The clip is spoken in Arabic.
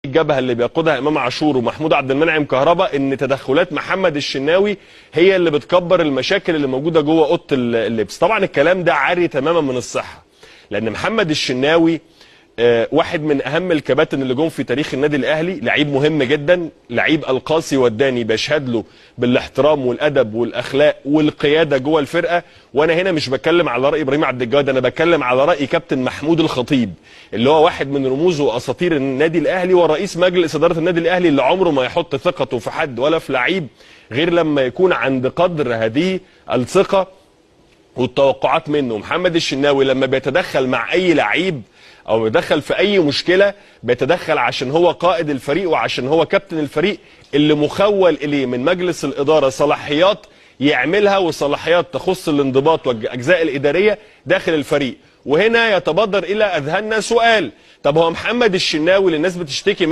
الجبهه اللي بيقودها امام عاشور ومحمود عبد المنعم كهربا ان تدخلات محمد الشناوي هي اللي بتكبر المشاكل اللي موجوده جوه اوضه اللبس. طبعا الكلام ده عاري تماما من الصحه، لان محمد الشناوي واحد من اهم الكباتن اللي جم في تاريخ النادي الاهلي، لعيب مهم جدا، لعيب القاسي والداني بشهد له بالاحترام والادب والاخلاق والقياده جوه الفرقه. وانا هنا مش بتكلم على راي ابراهيم عبد الجواد، انا بتكلم على راي كابتن محمود الخطيب اللي هو واحد من رموز واساطير النادي الاهلي ورئيس مجلس اداره النادي الاهلي، اللي عمره ما يحط ثقته في حد ولا في لعيب غير لما يكون عند قدر هذه الثقه والتوقعات منه. محمد الشناوي لما بيتدخل مع اي لعيب او بيتدخل في اي مشكله بيتدخل عشان هو قائد الفريق وعشان هو كابتن الفريق اللي مخول اليه من مجلس الاداره صلاحيات يعملها، وصلاحيات تخص الانضباط والاجزاء الاداريه داخل الفريق. وهنا يتبادر الى اذهاننا سؤال، طب هو محمد الشناوي اللي الناس بتشتكي